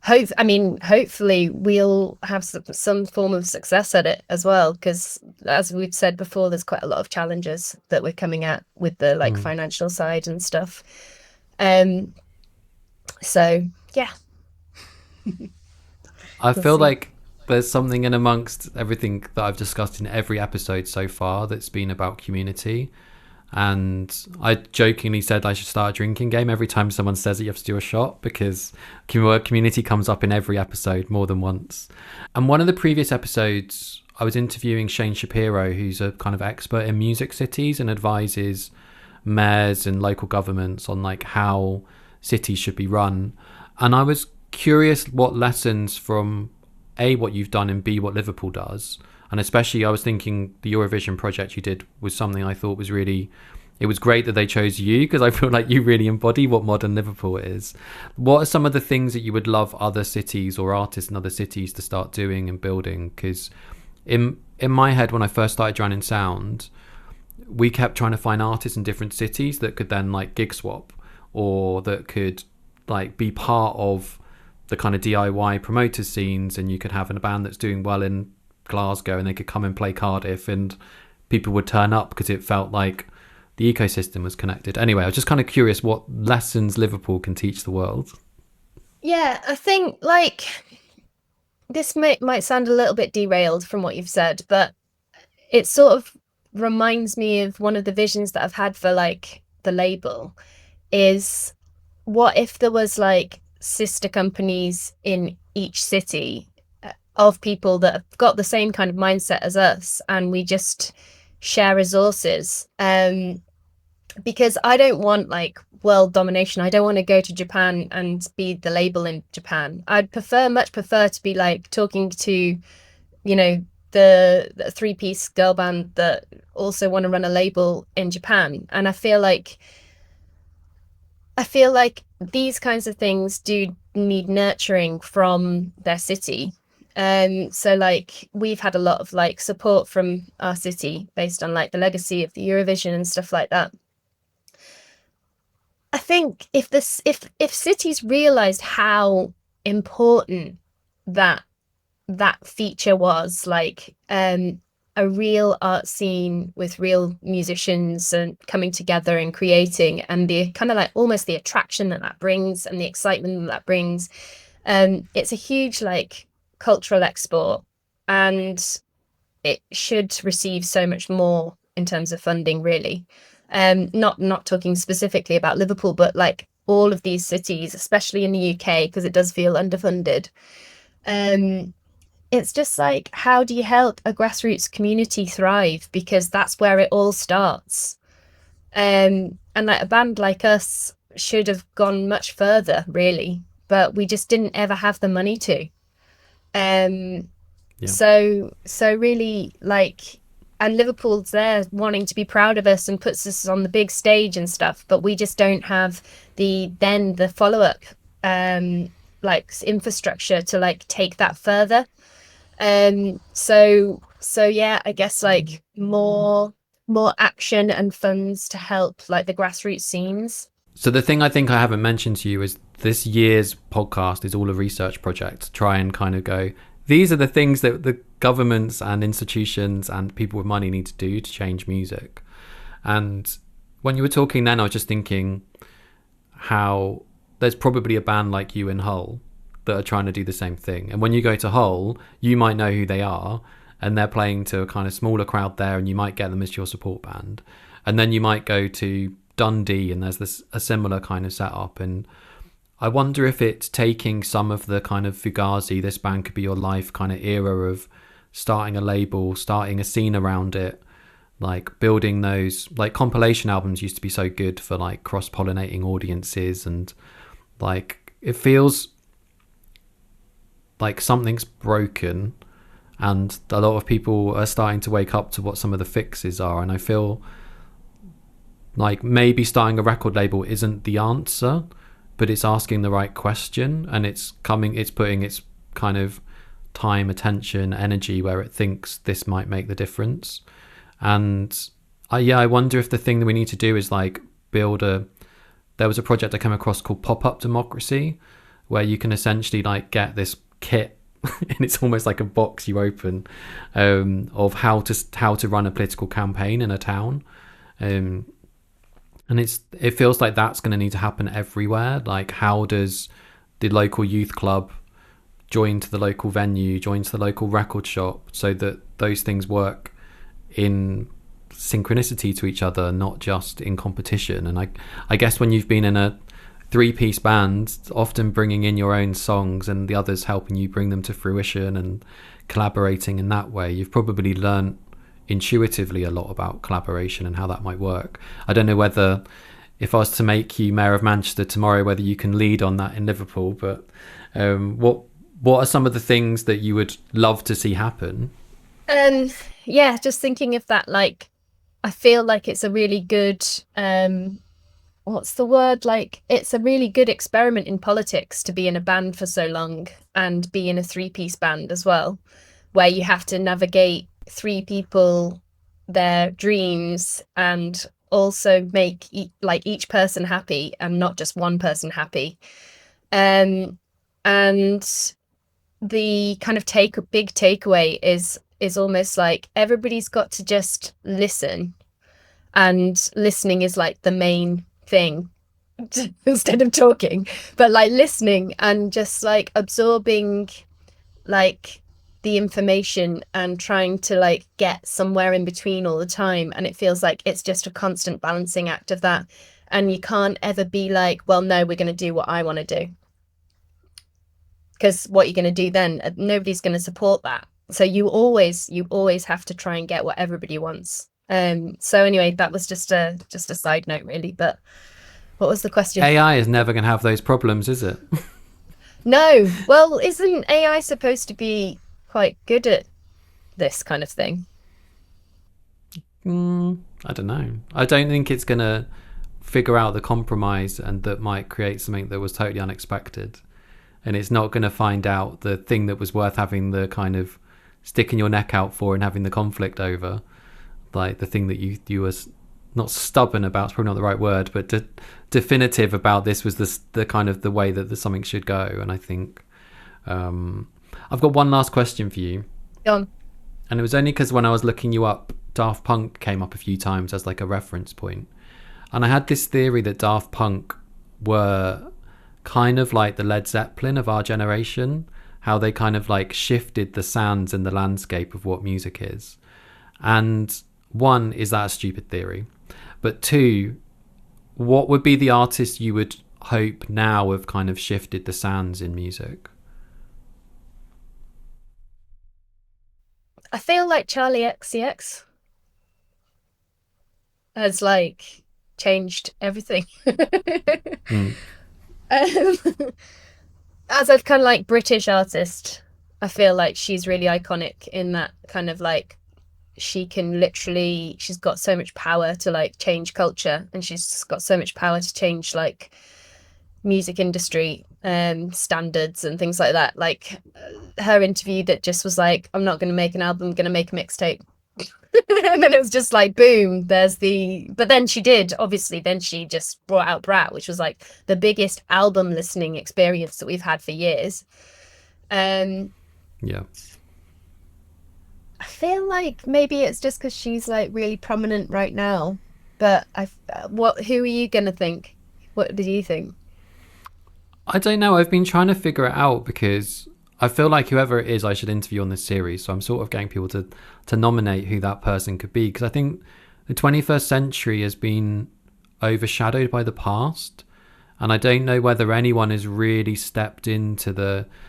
hopefully we'll have some form of success at it as well, because as we've said before, there's quite a lot of challenges that we're coming at with the like financial side and stuff. So yeah. I feel like there's something in amongst everything that I've discussed in every episode so far that's been about community. And I jokingly said I should start a drinking game every time someone says that you have to do a shot, because community comes up in every episode more than once. And one of the previous episodes, I was interviewing Shane Shapiro, who's a kind of expert in music cities and advises mayors and local governments on like how cities should be run. And I was curious what lessons from A, what you've done, and B, what Liverpool does. And especially I was thinking the Eurovision project you did was something I thought was really, it was great that they chose you, because I feel like you really embody what modern Liverpool is. What are some of the things that you would love other cities or artists in other cities to start doing and building? Because in my head, when I first started Drowning Sound, we kept trying to find artists in different cities that could then like gig swap, or that could like be part of the kind of DIY promoter scenes, and you could have a band that's doing well in Glasgow and they could come and play Cardiff and people would turn up because it felt like the ecosystem was connected. Anyway, I was just kind of curious what lessons Liverpool can teach the world. Yeah, I think like this might sound a little bit derailed from what you've said, but it sort of reminds me of one of the visions that I've had for like the label is, what if there was like sister companies in each city of people that have got the same kind of mindset as us, and we just share resources. Because I don't want like world domination. I don't want to go to Japan and be the label in Japan. I'd much prefer to be like talking to, you know, the 3-piece girl band that also want to run a label in Japan. And I feel like these kinds of things do need nurturing from their city. So like we've had a lot of like support from our city based on like the legacy of the Eurovision and stuff like that. I think if cities realized how important that feature was, like a real art scene with real musicians and coming together and creating, and the kind of like almost the attraction that brings and the excitement that brings, it's a huge like cultural export, and it should receive so much more in terms of funding, really. Not talking specifically about Liverpool, but like all of these cities, especially in the UK, because it does feel underfunded. It's just like, how do you help a grassroots community thrive? Because that's where it all starts. And like a band like us should have gone much further, really, but we just didn't ever have the money to. So really, like, and Liverpool's there wanting to be proud of us and puts us on the big stage and stuff, but we just don't have the follow-up like infrastructure to like take that further. So yeah, I guess like more action and funds to help like the grassroots scenes. So the thing I think I haven't mentioned to you is this year's podcast is all a research project to try and kind of go, these are the things that the governments and institutions and people with money need to do to change music. And when you were talking then, I was just thinking how there's probably a band like you in Hull that are trying to do the same thing. And when you go to Hull, you might know who they are, and they're playing to a kind of smaller crowd there, and you might get them as your support band. And then you might go to Dundee and there's a similar kind of setup. And I wonder if it's taking some of the kind of Fugazi, this band could be your life kind of era of starting a label, starting a scene around it, like building those, like compilation albums used to be so good for like cross-pollinating audiences, and like it feels like something's broken and a lot of people are starting to wake up to what some of the fixes are. And I feel like maybe starting a record label isn't the answer, but it's asking the right question, and it's putting its kind of time, attention, energy where it thinks this might make the difference. And I wonder if the thing that we need to do is like there was a project I came across called Pop-Up Democracy, where you can essentially like get this kit and it's almost like a box you open of how to run a political campaign in a town. And it feels like that's going to need to happen everywhere. Like, how does the local youth club join to the local venue, join to the local record shop, so that those things work in synchronicity to each other, not just in competition? And I guess when you've been in a 3-piece band, often bringing in your own songs and the others helping you bring them to fruition and collaborating in that way, you've probably learned intuitively a lot about collaboration and how that might work. I don't know whether, if I was to make you Mayor of Manchester tomorrow, whether you can lead on that in Liverpool, but what are some of the things that you would love to see happen? Yeah, just thinking of that, like I feel like it's a really good what's the word, like it's a really good experiment in politics to be in a band for so long and be in a 3-piece band as well, where you have to navigate 3 people, their dreams, and also make each person happy and not just one person happy. And the kind of big takeaway is almost like everybody's got to just listen, and listening is like the main thing instead of talking, but like listening and just like absorbing like the information and trying to like get somewhere in between all the time. And it feels like it's just a constant balancing act of that, and you can't ever be like, well, no, we're going to do what I want to do, because what you're going to do then, nobody's going to support that. So you always have to try and get what everybody wants. So anyway, that was just a side note really, but what was the question? AI is never going to have those problems, is it? No. Well, isn't AI supposed to be quite good at this kind of thing? I don't know. I don't think it's going to figure out the compromise and that might create something that was totally unexpected. And it's not going to find out the thing that was worth having the kind of sticking your neck out for and having the conflict over. Like the thing that you was not stubborn about, it's probably not the right word, but definitive about this was the kind of the way that something should go. And I think I've got one last question for you. Go on. And it was only because when I was looking you up, Daft Punk came up a few times as like a reference point. And I had this theory that Daft Punk were kind of like the Led Zeppelin of our generation, how they kind of like shifted the sounds and the landscape of what music is. And one, is that a stupid theory? But two, what would be the artist you would hope now have kind of shifted the sounds in music? I feel like Charlie XCX has like changed everything. As a kind of like British artist, I feel like she's really iconic in that kind of like she can literally, she's got so much power to like change culture, and she's got so much power to change like music industry standards and things like that. Like her interview that just was like, I'm not going to make an album, I'm going to make a mixtape. And then it was just like, boom, there's the, but then she did, obviously, then she just brought out Brat, which was like the biggest album listening experience that we've had for years. Yeah. I feel like maybe it's just because she's like really prominent right now, but who are you going to think? What did you think? I don't know. I've been trying to figure it out because I feel like whoever it is I should interview on this series. So I'm sort of getting people to nominate who that person could be, because I think the 21st century has been overshadowed by the past. And I don't know whether anyone has really stepped into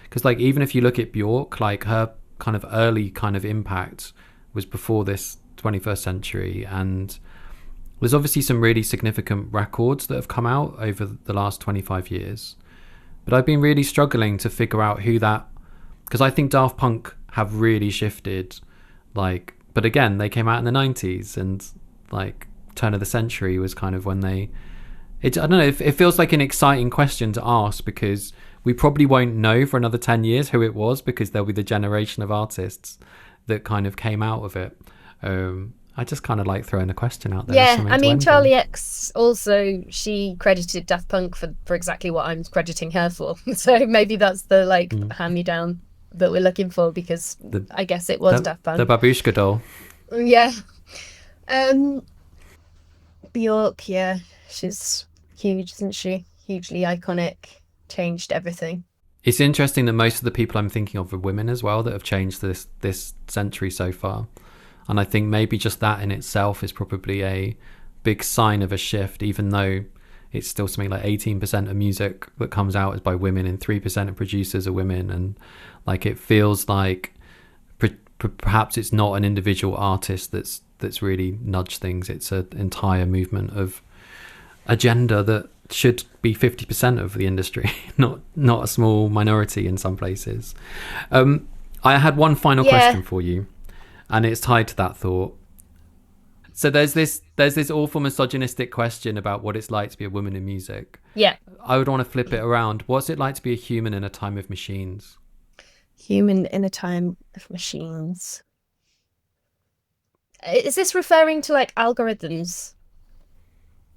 because like, even if you look at Bjork, like her kind of early kind of impact was before this 21st century. And there's obviously some really significant records that have come out over the last 25 years. But I've been really struggling to figure out who that, because I think Daft Punk have really shifted, like, but again, they came out in the 90s, and like turn of the century was kind of when I don't know, it feels like an exciting question to ask, because we probably won't know for another 10 years who it was, because there'll be the generation of artists that kind of came out of it. I just kind of like throwing a question out there. Yeah, I mean, Charlie X also, she credited Daft Punk for exactly what I'm crediting her for. So maybe that's the like hand-me-down that we're looking for, because I guess it was Daft Punk. The babushka doll. Yeah. Bjork, yeah, she's huge, isn't she? Hugely iconic, changed everything. It's interesting that most of the people I'm thinking of are women as well that have changed this century so far. And I think maybe just that in itself is probably a big sign of a shift, even though it's still something like 18% of music that comes out is by women and 3% of producers are women. And like, it feels like perhaps it's not an individual artist that's really nudged things. It's an entire movement of agenda that should be 50% of the industry, not a small minority in some places. I had one final question for you, and it's tied to that thought. So there's this awful misogynistic question about what it's like to be a woman in music. Yeah. I would want to flip it around. What's it like to be a human in a time of machines? Human in a time of machines. Is this referring to like algorithms?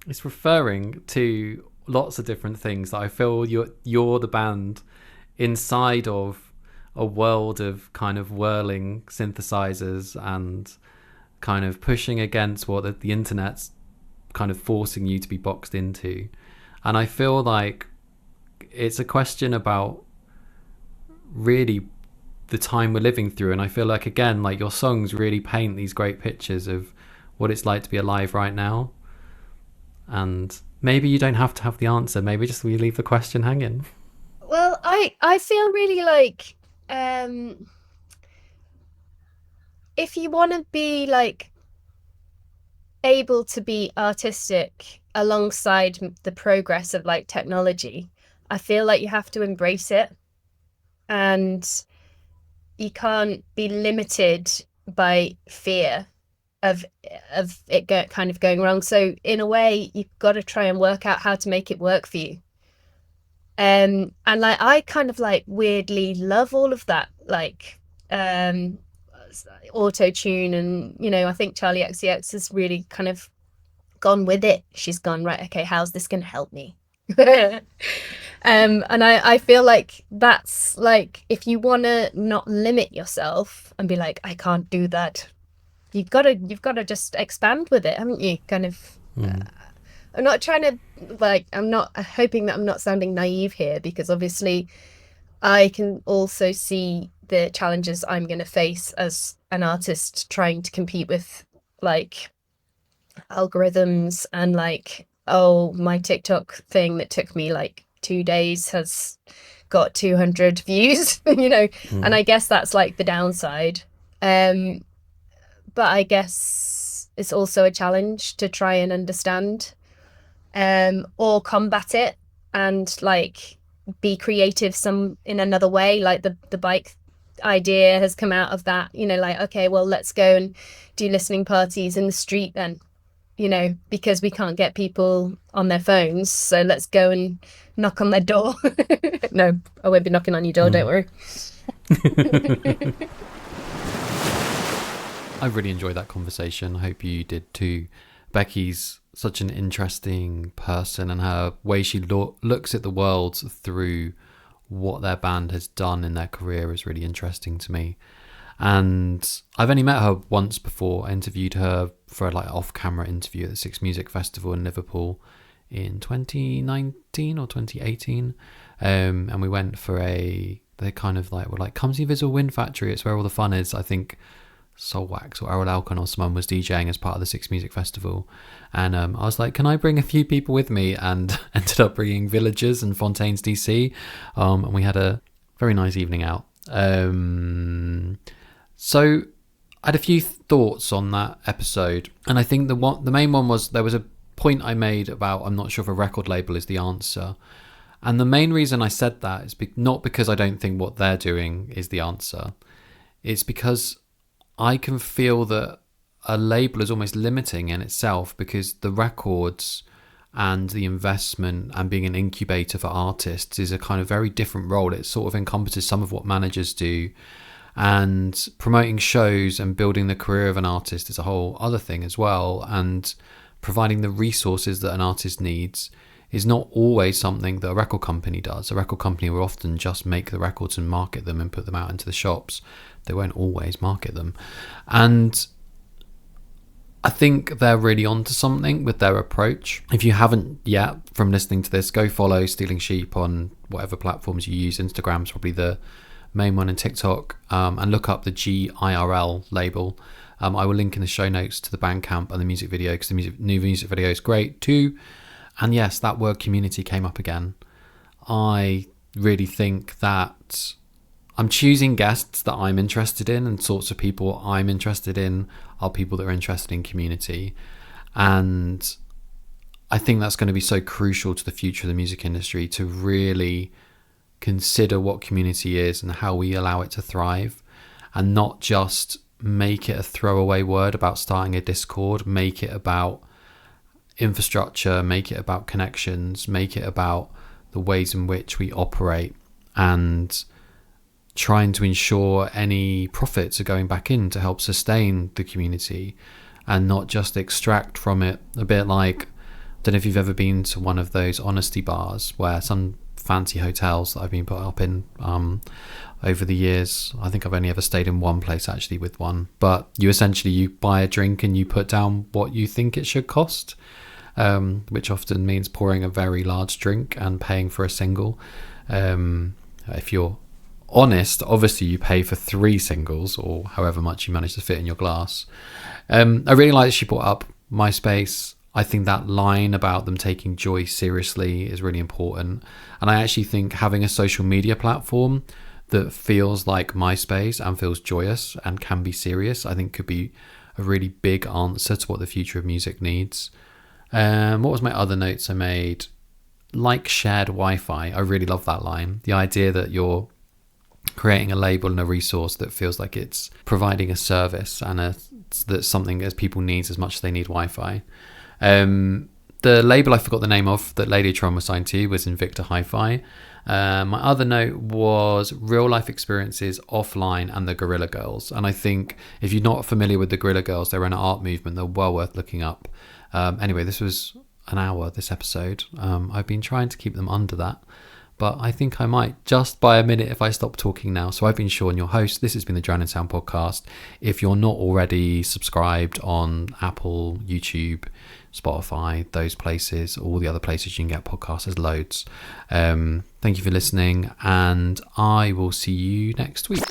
It's referring to lots of different things. I feel you're the band inside of a world of kind of whirling synthesizers and kind of pushing against what the internet's kind of forcing you to be boxed into. And I feel like it's a question about really the time we're living through. And I feel like, again, like your songs really paint these great pictures of what it's like to be alive right now. And maybe you don't have to have the answer. Maybe just we leave the question hanging. Well, I feel really like if you want to be like able to be artistic alongside the progress of like technology, I feel like you have to embrace it, and you can't be limited by fear of it kind of going wrong. So in a way, you've got to try and work out how to make it work for you. And like I kind of like weirdly love all of that, like auto tune, and you know, I think Charlie XCX has really kind of gone with it. She's gone, right, okay, how's this gonna help me? And I feel like that's like, if you want to not limit yourself and be like, I can't do that, you've got to just expand with it, haven't you? Kind of. I'm not trying to I'm hoping that I'm not sounding naive here, because obviously I can also see the challenges I'm going to face as an artist trying to compete with like algorithms, and like, oh, my TikTok thing that took me like 2 days has got 200 views, you know, and I guess that's like the downside. But I guess it's also a challenge to try and understand or combat it, and like be creative in another way, like the bike idea has come out of that, you know, like, okay, well, let's go and do listening parties in the street then, you know, because we can't get people on their phones, so let's go and knock on their door. No, I won't be knocking on your door, don't worry. I really enjoyed that conversation. I hope you did too. Becky's such an interesting person, and her way she looks at the world through what their band has done in their career is really interesting to me. And I've only met her once before. I interviewed her for a like off-camera interview at the Six Music Festival in Liverpool in 2019 or 2018. And we went for they kind of like were like, come to Visual Wind Factory, it's where all the fun is. I think Soulwax or Errol Alkan or someone was DJing as part of the Six Music Festival, and I was like, can I bring a few people with me? And ended up bringing Villagers and Fontaines DC, and we had a very nice evening out. So I had a few thoughts on that episode, and I think the main one was there was a point I made about I'm not sure if a record label is the answer. And the main reason I said that is not because I don't think what they're doing is the answer. It's because I can feel that a label is almost limiting in itself, because the records and the investment and being an incubator for artists is a kind of very different role. It sort of encompasses some of what managers do, and promoting shows and building the career of an artist is a whole other thing as well. And providing the resources that an artist needs is not always something that a record company does. A record company will often just make the records and market them and put them out into the shops. They won't always market them. And I think they're really onto something with their approach. If you haven't yet, from listening to this, go follow Stealing Sheep on whatever platforms you use. Instagram's probably the main one, and TikTok, and look up the G-IRL label. I will link in the show notes to the Bandcamp and the music video, because the new music video is great too. And yes, that word community came up again. I really think that I'm choosing guests that I'm interested in, and sorts of people I'm interested in are people that are interested in community. And I think that's going to be so crucial to the future of the music industry, to really consider what community is and how we allow it to thrive, and not just make it a throwaway word about starting a Discord. Make it about infrastructure, make it about connections, make it about the ways in which we operate, and trying to ensure any profits are going back in to help sustain the community, and not just extract from it. A bit like, I don't know if you've ever been to one of those honesty bars, where some fancy hotels that I've been put up in over the years. I think I've only ever stayed in one place actually with one, but you buy a drink and you put down what you think it should cost, which often means pouring a very large drink and paying for a single. If you're honest, obviously you pay for 3 singles, or however much you manage to fit in your glass. I really like that she brought up MySpace. I think that line about them taking joy seriously is really important. And I actually think having a social media platform that feels like MySpace and feels joyous and can be serious, I think could be a really big answer to what the future of music needs. What was my other notes I made? Like shared Wi-Fi. I really love that line. The idea that you're creating a label and a resource that feels like it's providing a service, and that's something as people needs as much as they need Wi-Fi. The label I forgot the name of that Ladytron was signed to was Invicta Hi-Fi. My other note was real life experiences offline and the Guerrilla Girls. And I think if you're not familiar with the Guerrilla Girls, they're an art movement. They're well worth looking up. Anyway, this was an hour, this episode. I've been trying to keep them under that, but I think I might just by a minute if I stop talking now. So I've been Sean, your host. This has been the Drowning Sound podcast. If you're not already subscribed on Apple, YouTube, Spotify, those places, all the other places you can get podcasts, there's loads. Thank you for listening, and I will see you next week.